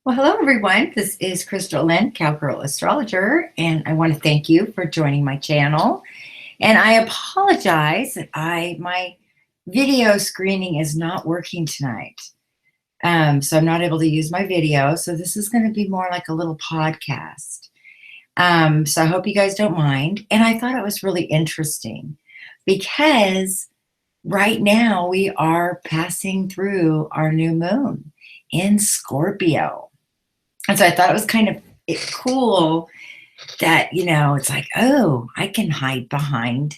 Well, hello everyone. This is Chrystal Lynn, Cowgirl Astrologer, and I want to thank you for joining my channel. And I apologize that my video screening is not working tonight. So I'm not able to use my video. So this is going to be more like a little podcast. So I hope you guys don't mind. And I thought it was really interesting because right now we are passing through our new moon in Scorpio. And so I thought it was kind of cool that, it's like, oh, I can hide behind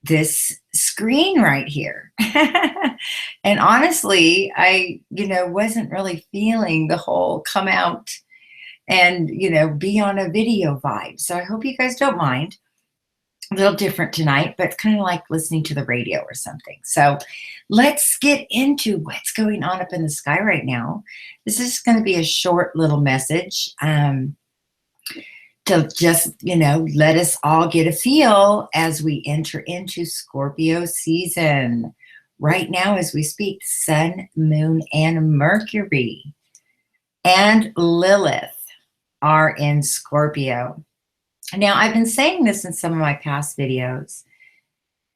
this screen right here. And honestly, I, wasn't really feeling the whole come out and, be on a video vibe. So I hope you guys don't mind. A little different tonight, but it's kind of like listening to the radio or something. So let's get into what's going on up in the sky right now. This is going to be a short little message to just, let us all get a feel as we enter into Scorpio season. Right now, as we speak, Sun, Moon, and Mercury and Lilith are in Scorpio. Now, I've been saying this in some of my past videos,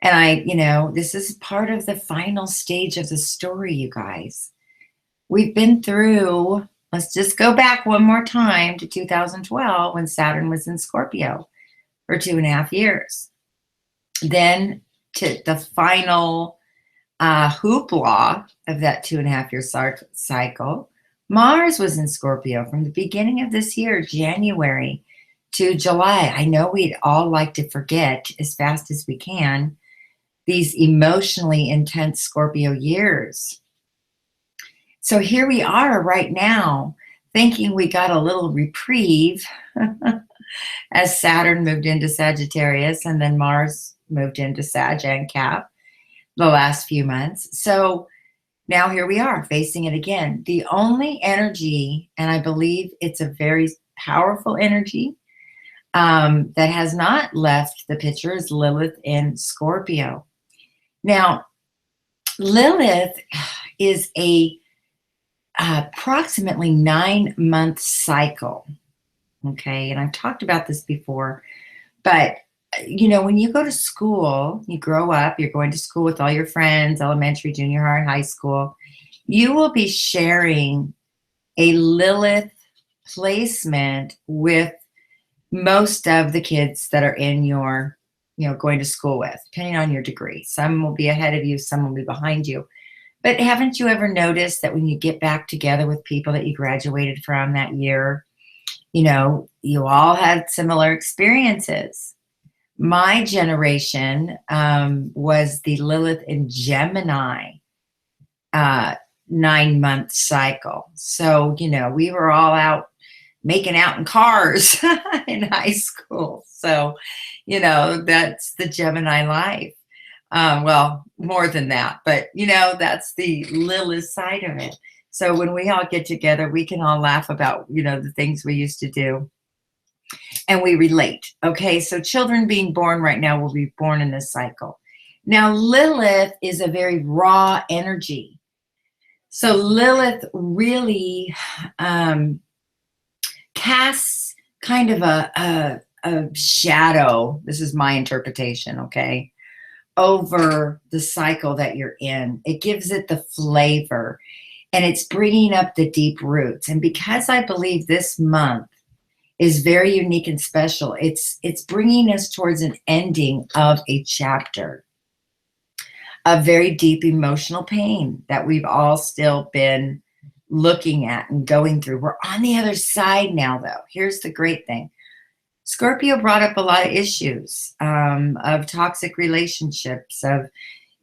and this is part of the final stage of the story, you guys. We've been through, let's just go back one more time to 2012 when Saturn was in Scorpio for 2.5 years. Then to the final hoopla of that 2.5-year cycle, Mars was in Scorpio from the beginning of this year, January to July. I know we'd all like to forget as fast as we can these emotionally intense Scorpio years. So here we are right now thinking we got a little reprieve as Saturn moved into Sagittarius and then Mars moved into Sag and Cap the last few months. So now here we are facing it again. The only energy, and I believe it's a very powerful energy, that has not left the picture is Lilith in Scorpio. Now, Lilith is a approximately 9-month cycle. Okay, and I've talked about this before, but when you go to school, you grow up, you're going to school with all your friends, elementary, junior high, high school, you will be sharing a Lilith placement with most of the kids that are in your, going to school with, depending on your degree. Some will be ahead of you, some will be behind you. But haven't you ever noticed that when you get back together with people that you graduated from that year, you all had similar experiences? My generation was the Lilith in Gemini 9-month cycle. So, we were all out making out in cars in high school. So, that's the Gemini life. Well, more than that, but that's the Lilith side of it. So when we all get together, we can all laugh about, the things we used to do and we relate. Okay. So children being born right now will be born in this cycle. Now, Lilith is a very raw energy. So Lilith really, casts kind of a shadow, this is my interpretation, okay, over the cycle that you're in. It gives it the flavor and it's bringing up the deep roots. And because I believe this month is very unique and special, it's bringing us towards an ending of a chapter of very deep emotional pain that we've all still been looking at and going through. We're on the other side now, though. Here's the great thing. Scorpio brought up a lot of issues of toxic relationships, of,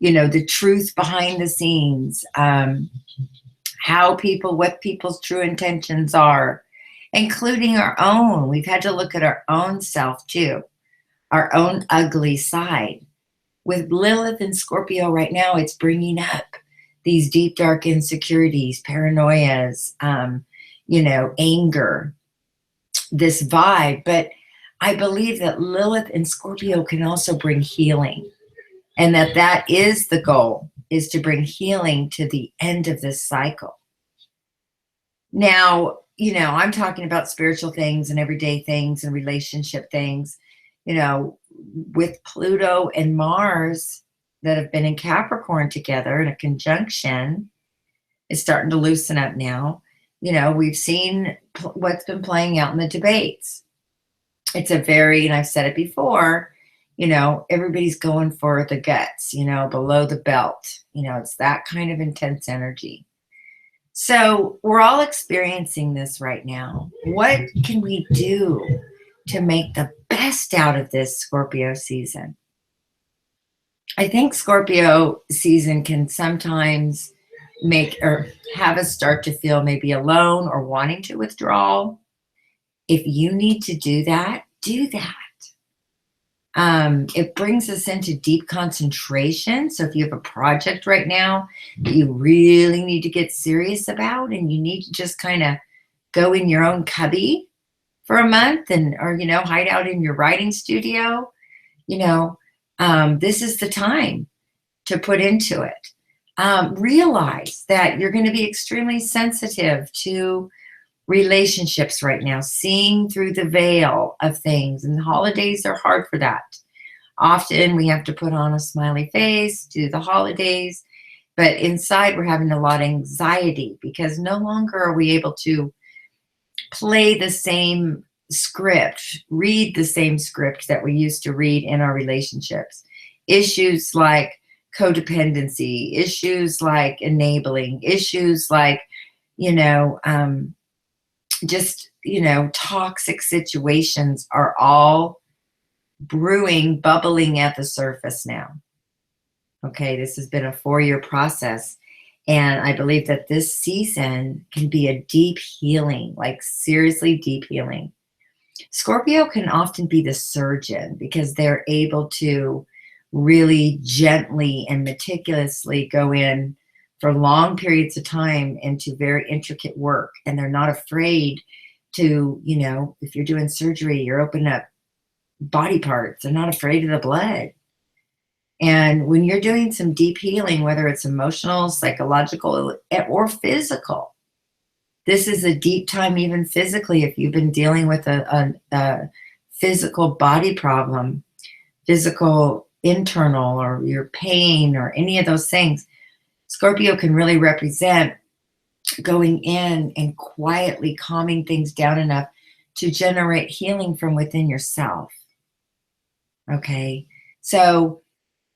the truth behind the scenes, what people's true intentions are, including our own. We've had to look at our own self too, our own ugly side. With Lilith and Scorpio right now, it's bringing up these deep, dark insecurities, paranoias, anger, this vibe. But I believe that Lilith and Scorpio can also bring healing, and that is the goal, is to bring healing to the end of this cycle. Now, you know, I'm talking about spiritual things and everyday things and relationship things, you know, with Pluto and Mars that have been in Capricorn together in a conjunction. It's starting to loosen up now. You know, we've seen what's been playing out in the debates. It's a very, and I've said it before, you know, everybody's going for the guts, you know, below the belt. You know, it's that kind of intense energy. So we're all experiencing this right now. What can we do to make the best out of this Scorpio season? I think Scorpio season can sometimes make or have us start to feel maybe alone or wanting to withdraw. If you need to do that, do that. It brings us into deep concentration. So if you have a project right now that you really need to get serious about and you need to just kind of go in your own cubby for a month and, or, you know, hide out in your writing studio, you know, this is the time to put into it. Realize that you're going to be extremely sensitive to relationships right now, seeing through the veil of things, and the holidays are hard for that. Often we have to put on a smiley face, do the holidays, but inside we're having a lot of anxiety because no longer are we able to play the same script, read the same script that we used to read in our relationships. Issues like codependency, issues like enabling, issues like, you know, just, you know, toxic situations are all brewing, bubbling at the surface now. Okay, this has been a 4-year process. And I believe that this season can be a deep healing, like seriously deep healing. Scorpio can often be the surgeon because they're able to really gently and meticulously go in for long periods of time into very intricate work. And they're not afraid to, you know, if you're doing surgery, you're opening up body parts. They're not afraid of the blood. And when you're doing some deep healing, whether it's emotional, psychological, or physical, this is a deep time even physically. If you've been dealing with a physical body problem, physical internal, or your pain or any of those things, Scorpio can really represent going in and quietly calming things down enough to generate healing from within yourself. Okay, so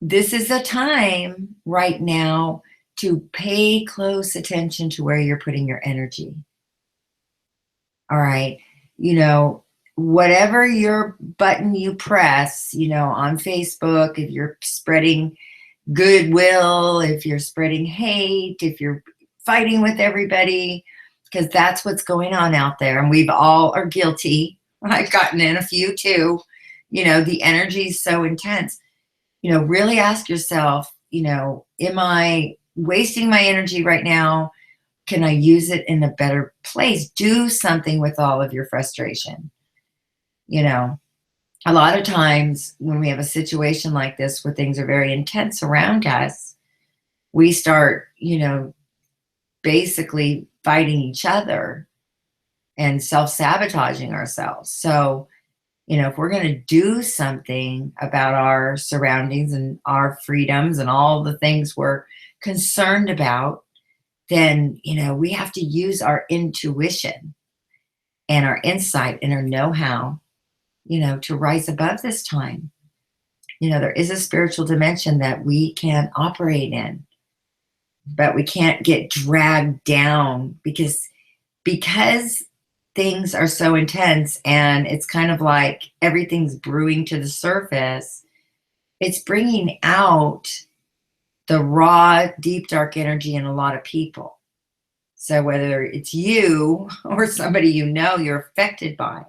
this is a time right now to pay close attention to where you're putting your energy. All right, you know, whatever your button you press, you know, on Facebook, if you're spreading goodwill, if you're spreading hate, if you're fighting with everybody, because that's what's going on out there. And we've all are guilty. I've gotten in a few too. You know, the energy is so intense. You know, really ask yourself, you know, am I wasting my energy right now? Can I use it in a better place? Do something with all of your frustration. You know, a lot of times when we have a situation like this where things are very intense around us, we start, you know, basically fighting each other and self-sabotaging ourselves. So, you know, if we're going to do something about our surroundings and our freedoms and all the things we're concerned about, then, you know, we have to use our intuition and our insight and our know-how, you know, to rise above this time. You know, there is a spiritual dimension that we can operate in, but we can't get dragged down because things are so intense and it's kind of like everything's brewing to the surface. It's bringing out the raw, deep, dark energy in a lot of people. So whether it's you or somebody you know you're affected by,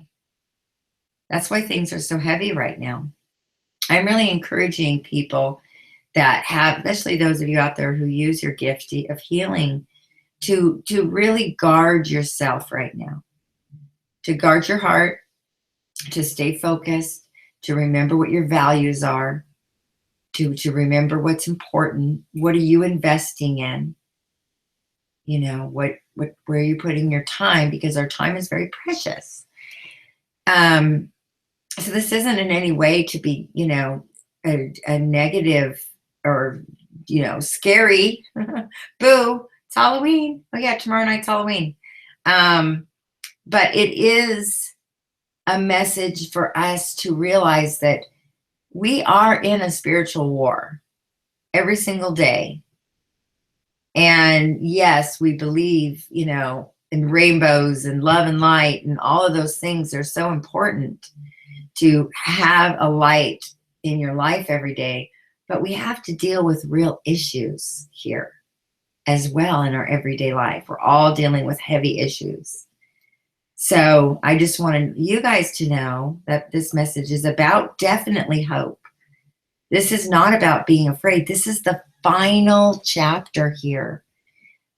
that's why things are so heavy right now. I'm really encouraging people that have, especially those of you out there who use your gift of healing, to really guard yourself right now, to guard your heart, to stay focused, to remember what your values are, to remember what's important. What are you investing in? You know, where are you putting your time? Because our time is very precious. So this isn't in any way to be, you know, a negative or, you know, scary. Boo, it's Halloween. Oh yeah, tomorrow night's Halloween. But it is a message for us to realize that we are in a spiritual war every single day. And yes, we believe, you know, in rainbows and love and light, and all of those things are so important to have a light in your life every day. But we have to deal with real issues here as well in our everyday life. We're all dealing with heavy issues. So I just wanted you guys to know that this message is about definitely hope. This is not about being afraid. This is the final chapter here.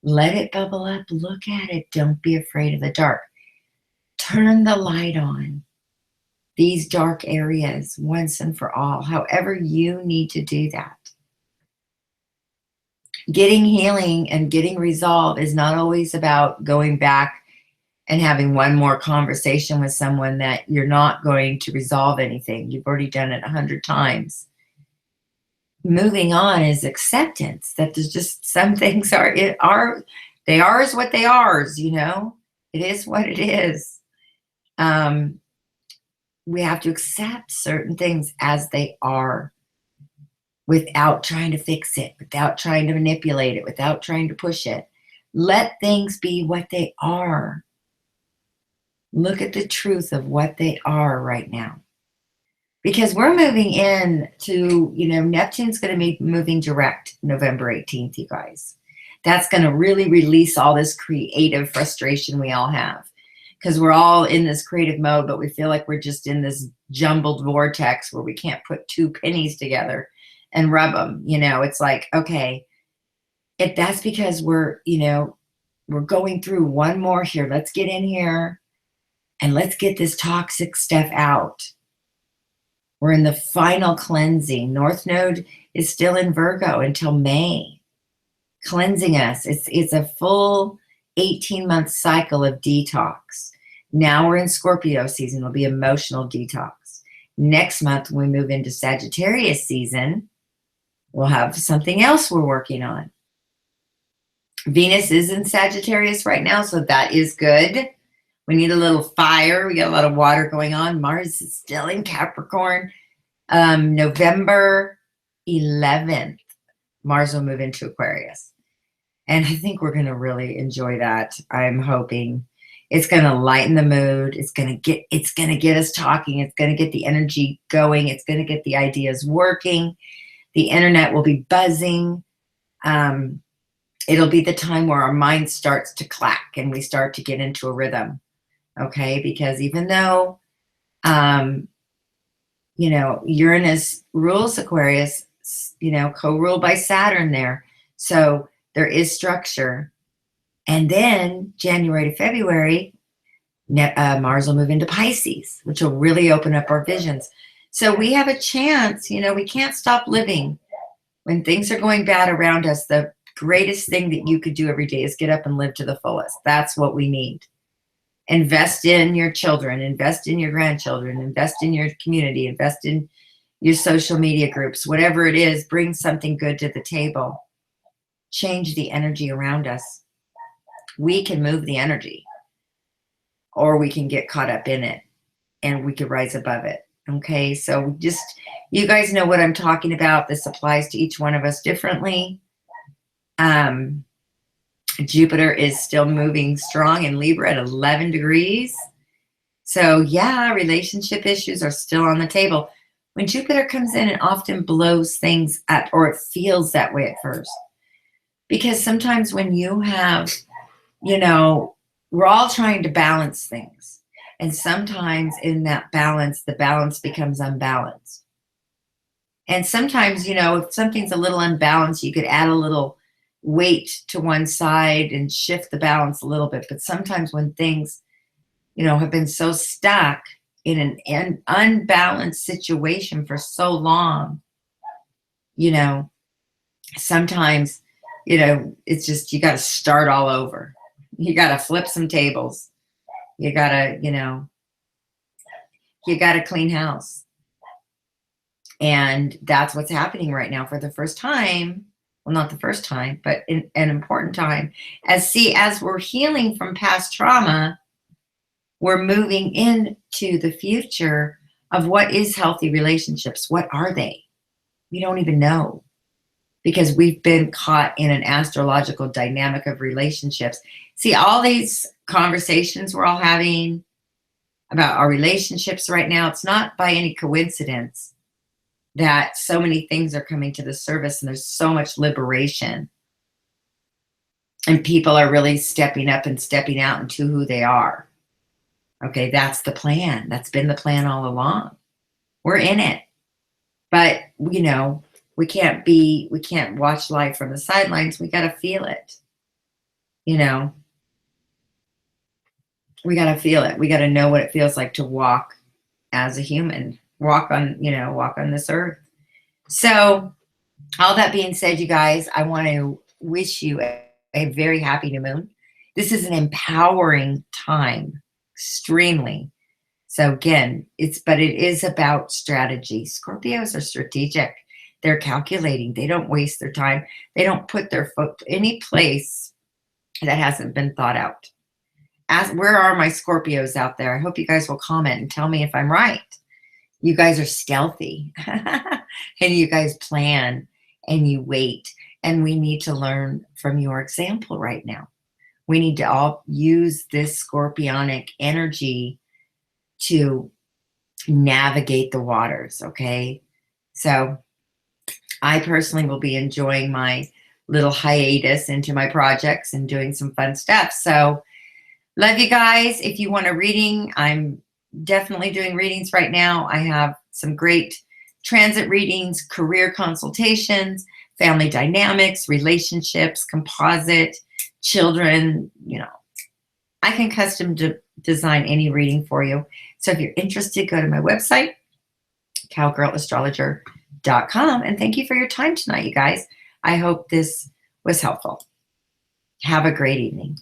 Let it bubble up. Look at it. Don't be afraid of the dark. Turn the light on these dark areas once and for all, however you need to do that. Getting healing and getting resolve is not always about going back and having one more conversation with someone that you're not going to resolve anything. You've already done it 100 times. Moving on is acceptance that there's just some things they are is what they are, you know. It is what it is. We have to accept certain things as they are without trying to fix it, without trying to manipulate it, without trying to push it. Let things be what they are. Look at the truth of what they are right now. Because we're moving in to, you know, Neptune's going to be moving direct November 18th, you guys. That's going to really release all this creative frustration we all have. Because we're all in this creative mode, but we feel like we're just in this jumbled vortex where we can't put two pennies together and rub them. You know, it's like, okay, that's because we're, you know, we're going through one more here. Let's get in here and let's get this toxic stuff out. We're in the final cleansing. North Node is still in Virgo until May, cleansing us. It's a full 18-month cycle of detox. Now we're in Scorpio season. It'll be emotional detox. Next month, when we move into Sagittarius season, we'll have something else we're working on. Venus is in Sagittarius right now, so that is good. We need a little fire. We got a lot of water going on. Mars is still in Capricorn. November 11th, Mars will move into Aquarius. And I think we're going to really enjoy that. I'm hoping it's going to lighten the mood. It's going to get us talking. It's going to get the energy going. It's going to get the ideas working. The internet will be buzzing. It'll be the time where our mind starts to clack and we start to get into a rhythm. Okay, because even though, you know, Uranus rules Aquarius, you know, co-ruled by Saturn there. So there is structure. And then January to February, Mars will move into Pisces, which will really open up our visions. So we have a chance, you know, we can't stop living. When things are going bad around us, the greatest thing that you could do every day is get up and live to the fullest. That's what we need. Invest in your children, invest in your grandchildren, invest in your community, invest in your social media groups, whatever it is, bring something good to the table. Change the energy around us. We can move the energy, or we can get caught up in it and we can rise above it. Okay, so just, you guys know what I'm talking about. This applies to each one of us differently. Jupiter is still moving strong in Libra at 11 degrees. So yeah, relationship issues are still on the table. When Jupiter comes in, it often blows things up, or it feels that way at first. Because sometimes when you have, you know, we're all trying to balance things. And sometimes in that balance, the balance becomes unbalanced. And sometimes, you know, if something's a little unbalanced, you could add a little weight to one side and shift the balance a little bit. But sometimes when things, you know, have been so stuck in an unbalanced situation for so long, you know, sometimes You know, it's just, you got to start all over. You got to flip some tables. You got to, you know, you got to clean house. And that's what's happening right now for the first time. Well, not the first time, but in an important time. As we're healing from past trauma, we're moving into the future of what is healthy relationships. What are they? We don't even know, because we've been caught in an astrological dynamic of relationships. See, all these conversations we're all having about our relationships right now, it's not by any coincidence that so many things are coming to the surface, and there's so much liberation. And people are really stepping up and stepping out into who they are. Okay, that's the plan. That's been the plan all along. We're in it. But, you know, we can't watch life from the sidelines. We got to feel it. You know, we got to feel it. We got to know what it feels like to walk as a human, walk on this earth. So all that being said, you guys, I want to wish you a very happy new moon. This is an empowering time, extremely. So again, it is about strategy. Scorpios are strategic. They're calculating. They don't waste their time. They don't put their foot any place that hasn't been thought out. Where are my Scorpios out there? I hope you guys will comment and tell me if I'm right. You guys are stealthy and you guys plan and you wait, and we need to learn from your example right now. We need to all use this scorpionic energy to navigate the waters, okay? So I personally will be enjoying my little hiatus into my projects and doing some fun stuff. So love you guys. If you want a reading, I'm definitely doing readings right now. I have some great transit readings, career consultations, family dynamics, relationships, composite, children, you know. I can custom design any reading for you. So if you're interested, go to my website, cowgirlastrologer.com. And thank you for your time tonight, you guys. I hope this was helpful. Have a great evening.